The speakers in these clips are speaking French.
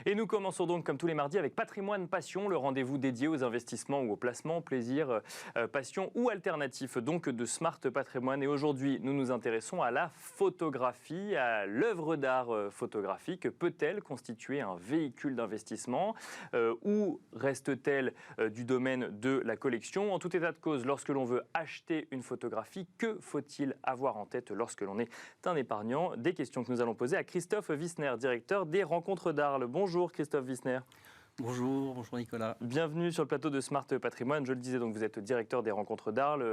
Et nous commençons donc comme tous les mardis avec Patrimoine Passion, le rendez-vous dédié aux investissements ou aux placements, plaisir, passion ou alternatif donc de Smart Patrimoine. Et aujourd'hui, nous nous intéressons à la photographie, à l'œuvre d'art photographique. Peut-elle constituer un véhicule d'investissement ou reste-t-elle du domaine de la collection? En tout état de cause, lorsque l'on veut acheter une photographie, que faut-il avoir en tête lorsque l'on est un épargnant? Des questions que nous allons poser à Christophe Wissner, directeur des Rencontres d'Arles. Bonjour Christophe Wissner. Bonjour Nicolas. Bienvenue sur le plateau de Smart Patrimoine. Je le disais, donc vous êtes directeur des Rencontres d'Arles.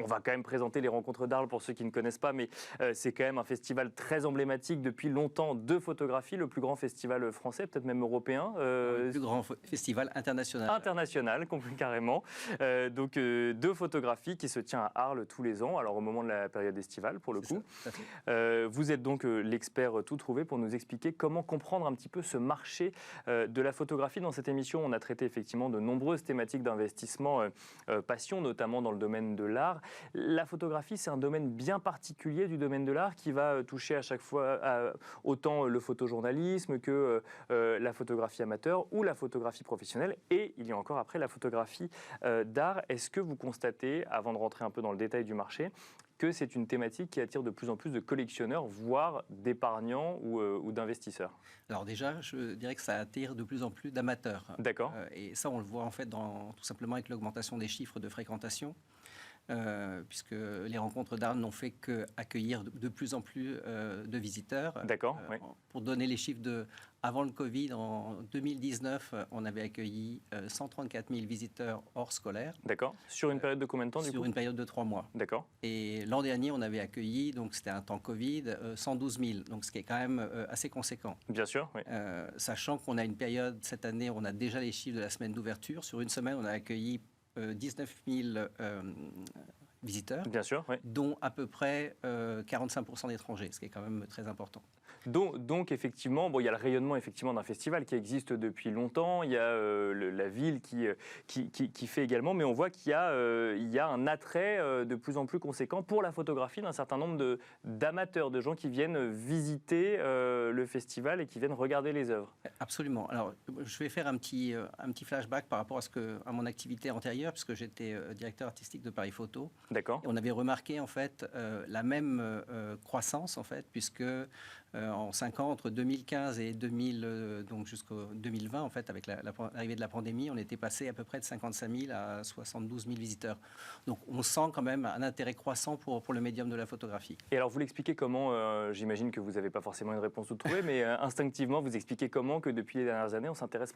On va quand même présenter les Rencontres d'Arles pour ceux qui ne connaissent pas, mais c'est quand même un festival très emblématique depuis longtemps de photographie, le plus grand festival français, peut-être même européen. Le plus grand festival international. International, carrément. Donc de photographie qui se tient à Arles tous les ans, alors au moment de la période estivale pour le coup. Vous êtes donc l'expert tout trouvé pour nous expliquer comment comprendre un petit peu ce marché de la photographie. Dans cette émission, on a traité effectivement de nombreuses thématiques d'investissement passion, notamment dans le domaine de l'art. La photographie, c'est un domaine bien particulier du domaine de l'art qui va toucher à chaque fois autant le photojournalisme que la photographie amateur ou la photographie professionnelle. Et il y a encore après la photographie d'art. Est-ce que vous constatez, avant de rentrer un peu dans le détail du marché, que c'est une thématique qui attire de plus en plus de collectionneurs, voire d'épargnants ou d'investisseurs? Alors déjà, je dirais que ça attire de plus en plus d'amateurs. D'accord. Et ça, on le voit en fait tout simplement avec l'augmentation des chiffres de fréquentation. Puisque les Rencontres d'Arles n'ont fait qu'accueillir de plus en plus de visiteurs. D'accord, oui. Pour donner les chiffres avant le Covid, en 2019, on avait accueilli 134 000 visiteurs hors scolaire. D'accord. Sur une période de combien de temps, du coup ? Sur une période de 3 mois. D'accord. Et l'an dernier, on avait accueilli, donc c'était un temps Covid, 112 000, donc ce qui est quand même assez conséquent. Bien sûr, oui. Sachant qu'on a une période, cette année, on a déjà les chiffres de la semaine d'ouverture. Sur une semaine, on a accueilli 19 000 visiteurs, bien sûr, oui. Dont à peu près 45% d'étrangers, ce qui est quand même très important. Donc effectivement, il y a le rayonnement effectivement d'un festival qui existe depuis longtemps, il y a la ville qui fait également, mais on voit qu'il y a un attrait de plus en plus conséquent pour la photographie d'un certain nombre d'amateurs, de gens qui viennent visiter le festival et qui viennent regarder les œuvres. Absolument. Alors, je vais faire un petit flashback par rapport à mon activité antérieure, puisque j'étais directeur artistique de Paris Photo. D'accord. Et on avait remarqué en fait la même croissance en fait, puisque en 5 ans, entre 2015 et donc jusqu'au 2020, en fait, avec l'arrivée de la pandémie, on était passé à peu près de 55 000 à 72 000 visiteurs. Donc on sent quand même un intérêt croissant pour le médium de la photographie. Et alors vous l'expliquez comment, j'imagine que vous n'avez pas forcément une réponse toute trouvée, mais instinctivement, vous expliquez comment que depuis les dernières années, on s'intéresse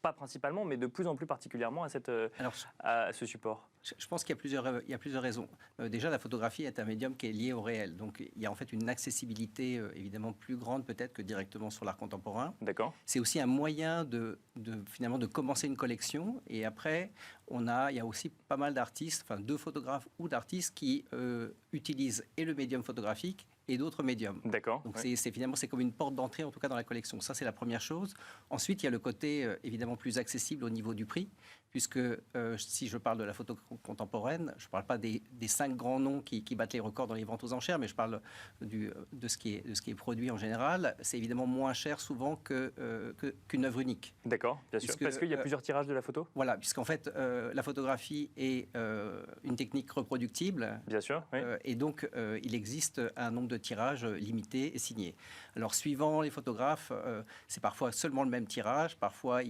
pas principalement, mais de plus en plus particulièrement à ce support? Je pense qu'il y a plusieurs raisons. Déjà, la photographie est un médium qui est lié au réel. Donc, il y a en fait une accessibilité évidemment plus grande peut-être que directement sur l'art contemporain. D'accord. C'est aussi un moyen finalement de commencer une collection. Et après, il y a aussi pas mal d'artistes, enfin de photographes ou d'artistes qui utilisent et le médium photographique et d'autres médiums. D'accord. Donc finalement, c'est comme une porte d'entrée, en tout cas dans la collection. Ça, c'est la première chose. Ensuite, il y a le côté évidemment plus accessible au niveau du prix, puisque si je parle de la photo contemporaine, je ne parle pas des 5 grands noms qui battent les records dans les ventes aux enchères, mais je parle de ce qui est produit en général. C'est évidemment moins cher souvent qu'une œuvre unique. D'accord, bien sûr. Parce qu'il y a plusieurs tirages de la photo ? Voilà, puisqu'en fait, la photographie est une technique reproductible. Bien sûr, oui. Et donc, il existe un nombre de tirages limités et signés. Alors, suivant les photographes, c'est parfois seulement le même tirage, parfois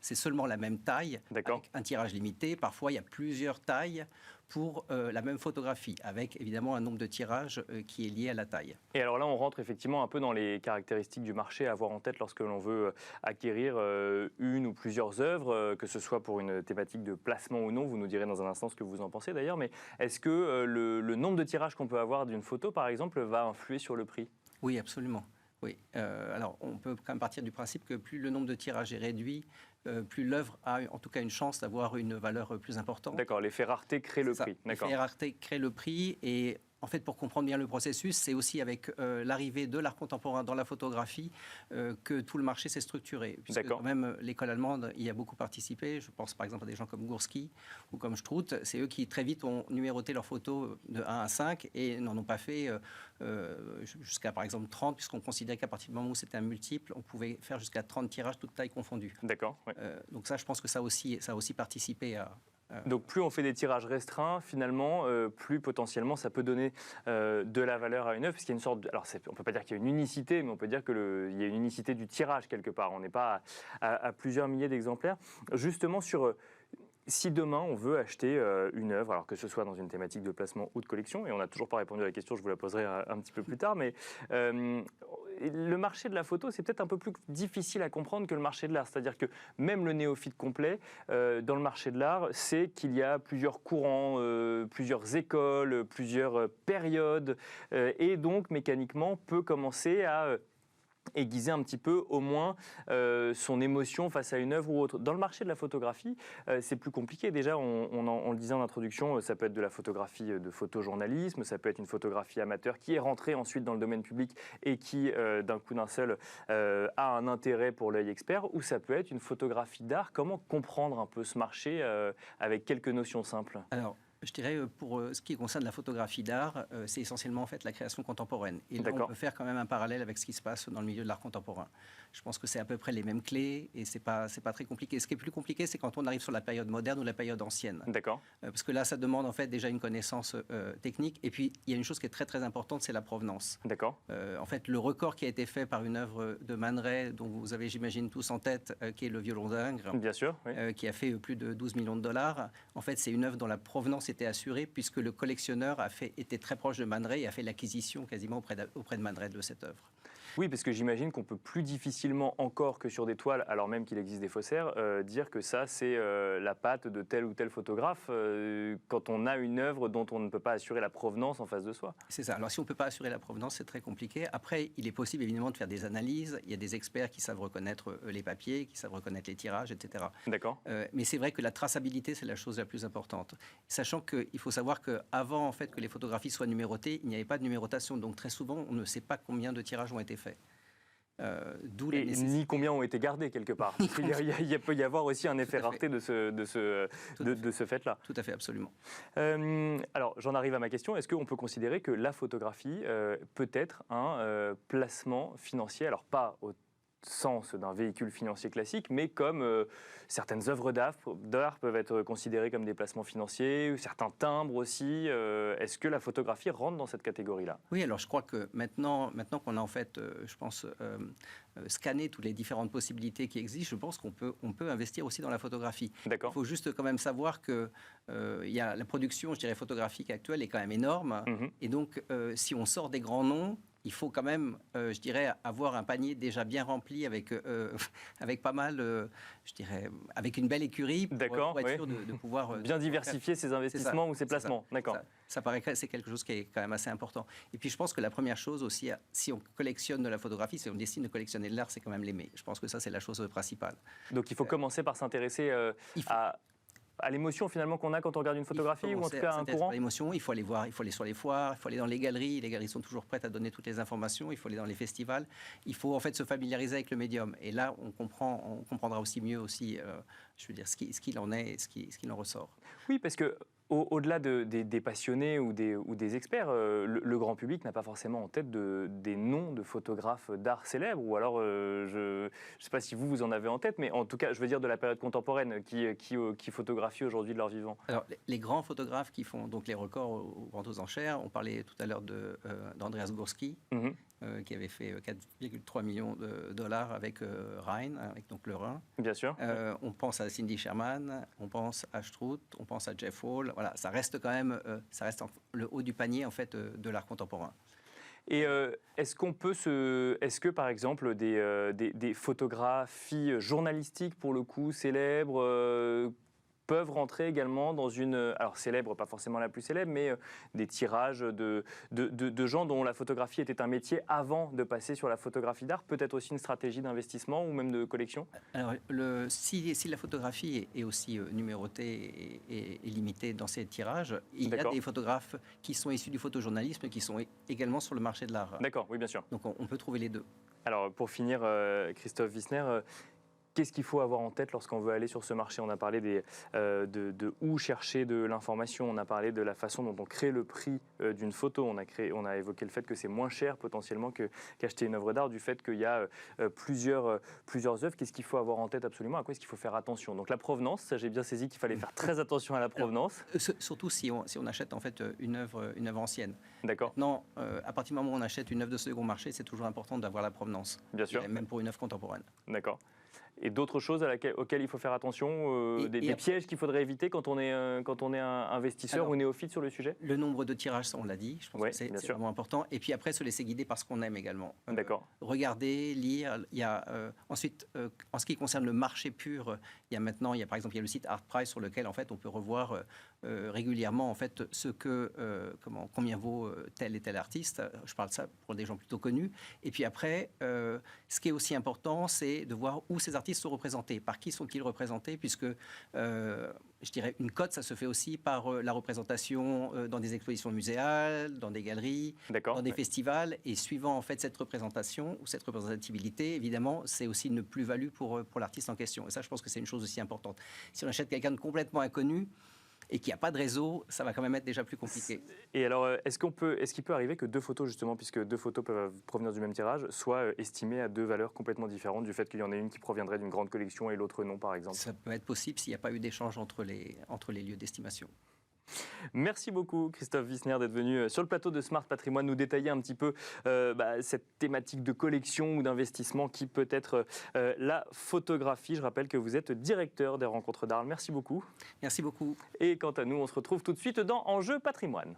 c'est seulement la même taille, avec un tirage limité, parfois il y a plusieurs tailles pour la même photographie, avec évidemment un nombre de tirages qui est lié à la taille. Et alors là, on rentre effectivement un peu dans les caractéristiques du marché à avoir en tête lorsque l'on veut acquérir une ou plusieurs œuvres, que ce soit pour une thématique de placement ou non. Vous nous direz dans un instant ce que vous en pensez d'ailleurs, mais est-ce que le nombre de tirages qu'on peut avoir d'une photo, par exemple, va influer sur le prix ? Oui, absolument. Oui. Alors, on peut quand même partir du principe que plus le nombre de tirages est réduit, plus l'œuvre a en tout cas une chance d'avoir une valeur plus importante. D'accord, l'effet rareté crée le prix. L'effet rareté crée le prix et En fait, pour comprendre bien le processus, c'est aussi avec l'arrivée de l'art contemporain dans la photographie que tout le marché s'est structuré. Puisque quand même, l'école allemande y a beaucoup participé. Je pense par exemple à des gens comme Gursky ou comme Struth. C'est eux qui très vite ont numéroté leurs photos de 1 à 5 et n'en ont pas fait jusqu'à par exemple 30, puisqu'on considérait qu'à partir du moment où c'était un multiple, on pouvait faire jusqu'à 30 tirages, toutes tailles confondues. D'accord. Ouais. Donc ça, je pense que ça a aussi participé à... Donc plus on fait des tirages restreints, finalement, plus potentiellement ça peut donner de la valeur à une œuvre, parce qu'il y a une sorte alors on ne peut pas dire qu'il y a une unicité, mais on peut dire qu'il y a une unicité du tirage quelque part. On n'est pas à plusieurs milliers d'exemplaires. Justement sur... Si demain on veut acheter une œuvre, alors que ce soit dans une thématique de placement ou de collection, et on n'a toujours pas répondu à la question, je vous la poserai un petit peu plus tard, mais le marché de la photo, c'est peut-être un peu plus difficile à comprendre que le marché de l'art. C'est-à-dire que même le néophyte complet, dans le marché de l'art, c'est qu'il y a plusieurs courants, plusieurs écoles, plusieurs périodes, et donc mécaniquement peut commencer à... aiguiser un petit peu au moins son émotion face à une œuvre ou autre. Dans le marché de la photographie, c'est plus compliqué. Déjà, on le disait en introduction, ça peut être de la photographie de photojournalisme, ça peut être une photographie amateur qui est rentrée ensuite dans le domaine public et qui, d'un coup d'un seul, a un intérêt pour l'œil expert, ou ça peut être une photographie d'art. Comment comprendre un peu ce marché avec quelques notions simples ? Alors, je dirais, pour ce qui concerne la photographie d'art, c'est essentiellement en fait la création contemporaine. Et là, on peut faire quand même un parallèle avec ce qui se passe dans le milieu de l'art contemporain. Je pense que c'est à peu près les mêmes clés et c'est pas très compliqué. Ce qui est plus compliqué, c'est quand on arrive sur la période moderne ou la période ancienne. D'accord. Parce que là, ça demande en fait déjà une connaissance technique. Et puis, il y a une chose qui est très très importante, c'est la provenance. D'accord. En fait, le record qui a été fait par une œuvre de Man Ray, dont vous avez, j'imagine, tous en tête, qui est le violon d'Ingres. Bien sûr, oui. Qui a fait plus de 12 millions de dollars. En fait, c'est une œuvre dont la provenance était assurée puisque le collectionneur était très proche de Man Ray et a fait l'acquisition quasiment auprès de Man Ray de cette œuvre. Oui, parce que j'imagine qu'on peut plus difficilement encore que sur des toiles, alors même qu'il existe des faussaires, dire que ça c'est la patte de tel ou tel photographe quand on a une œuvre dont on ne peut pas assurer la provenance en face de soi. C'est ça. Alors si on ne peut pas assurer la provenance, c'est très compliqué. Après, il est possible évidemment de faire des analyses. Il y a des experts qui savent reconnaître les papiers, qui savent reconnaître les tirages, etc. D'accord. Mais c'est vrai que la traçabilité, c'est la chose la plus importante. Sachant qu'il faut savoir qu'avant en fait, que les photographies soient numérotées, il n'y avait pas de numérotation. Donc très souvent, on ne sait pas combien de tirages ont été faits. Ni combien ont été gardés quelque part. Il peut y avoir aussi un effet rareté de ce fait-là. Tout à fait, absolument. Alors, j'en arrive à ma question. Est-ce qu'on peut considérer que la photographie peut être un placement financier, alors pas au sens d'un véhicule financier classique, mais comme certaines œuvres d'art peuvent être considérées comme des placements financiers, certains timbres aussi. Est-ce que la photographie rentre dans cette catégorie-là ? Oui, alors je crois que maintenant qu'on a en fait, je pense, scanné toutes les différentes possibilités qui existent, je pense qu'on peut investir aussi dans la photographie. D'accord. Il faut juste quand même savoir que la production, je dirais, photographique actuelle est quand même énorme. Mm-hmm. Et donc, si on sort des grands noms, il faut quand même, je dirais, avoir un panier déjà bien rempli avec pas mal, je dirais, avec une belle écurie pour être sûr de pouvoir... bien diversifier ses investissements ou ses placements. D'accord. Ça paraît que c'est quelque chose qui est quand même assez important. Et puis je pense que la première chose aussi, si on collectionne de la photographie, si on décide de collectionner de l'art, c'est quand même l'aimer. Je pense que ça, c'est la chose principale. Donc il faut commencer par s'intéresser à l'émotion finalement qu'on a quand on regarde une photographie, ou en tout cas un courant. L'émotion, il faut aller voir, il faut aller sur les foires, il faut aller dans les galeries. Les galeries sont toujours prêtes à donner toutes les informations. Il faut aller dans les festivals. Il faut en fait se familiariser avec le médium. Et là, on comprendra aussi mieux aussi, je veux dire, ce qu'il en est et ce qu'il en ressort. Oui, parce que au-delà des passionnés ou des experts, le grand public n'a pas forcément en tête des noms de photographes d'art célèbres, ou alors je ne sais pas si vous en avez en tête, mais en tout cas, je veux dire de la période contemporaine qui photographie aujourd'hui de leur vivant. Alors, les grands photographes qui font donc les records aux enchères, on parlait tout à l'heure d'Andreas Gursky, mm-hmm. Qui avait fait 4,3 millions de dollars avec Rhine, avec donc le Rhin. Bien sûr. On pense à Cindy Sherman, on pense à Struth, on pense à Jeff Hall. Voilà, ça reste quand même le haut du panier en fait de l'art contemporain. Et est-ce que par exemple des photographies journalistiques pour le coup célèbres peuvent rentrer également dans une, alors célèbre, pas forcément la plus célèbre, mais des tirages de gens dont la photographie était un métier avant de passer sur la photographie d'art, peut-être aussi une stratégie d'investissement ou même de collection? Alors, si la photographie est aussi numérotée et limitée dans ses tirages, il y a des photographes qui sont issus du photojournalisme qui sont également sur le marché de l'art. D'accord, oui, bien sûr. Donc on peut trouver les deux. Alors, pour finir, Christophe Wissner, qu'est-ce qu'il faut avoir en tête lorsqu'on veut aller sur ce marché? On a parlé de où chercher de l'information, on a parlé de la façon dont on crée le prix d'une photo, on a évoqué le fait que c'est moins cher potentiellement qu'acheter une œuvre d'art, du fait qu'il y a plusieurs œuvres. Qu'est-ce qu'il faut avoir en tête absolument? À quoi est-ce qu'il faut faire attention? Donc la provenance, ça j'ai bien saisi qu'il fallait faire très attention à la provenance. Alors, surtout si on achète en fait une œuvre ancienne. D'accord. Maintenant, à partir du moment où on achète une œuvre de second marché, c'est toujours important d'avoir la provenance. Bien sûr. Même pour une œuvre contemporaine. D'accord. Et d'autres choses auxquelles il faut faire attention, des pièges qu'il faudrait éviter quand on est un investisseur ou néophyte sur le sujet? Le nombre de tirages, ça on l'a dit, je pense que c'est vraiment important. Et puis après, se laisser guider par ce qu'on aime également. D'accord. Regarder, lire. Il y a, ensuite, en ce qui concerne le marché pur, il y a par exemple le site ArtPrice sur lequel en fait, on peut revoir régulièrement en fait, combien vaut tel et tel artiste. Je parle de ça pour des gens plutôt connus. Et puis après, ce qui est aussi important, c'est de voir où ces artistes sont représentés. Par qui sont-ils représentés? Puisque, je dirais, une cote, ça se fait aussi par la représentation dans des expositions muséales, dans des galeries, dans des festivals. Et suivant en fait cette représentation ou cette représentatibilité, évidemment, c'est aussi une plus-value pour l'artiste en question. Et ça, je pense que c'est une chose aussi importante. Si on achète quelqu'un de complètement inconnu et qu'il n'y a pas de réseau, ça va quand même être déjà plus compliqué. Et alors, est-ce qu'il peut arriver que deux photos, justement, puisque deux photos peuvent provenir du même tirage, soient estimées à deux valeurs complètement différentes, du fait qu'il y en ait une qui proviendrait d'une grande collection et l'autre non, par exemple? Ça peut être possible s'il n'y a pas eu d'échange entre les lieux d'estimation. Merci beaucoup Christophe Wissner d'être venu sur le plateau de Smart Patrimoine nous détailler un petit peu cette thématique de collection ou d'investissement qui peut être la photographie. Je rappelle que vous êtes directeur des rencontres d'Arles. Merci beaucoup. Merci beaucoup. Et quant à nous, on se retrouve tout de suite dans Enjeu Patrimoine.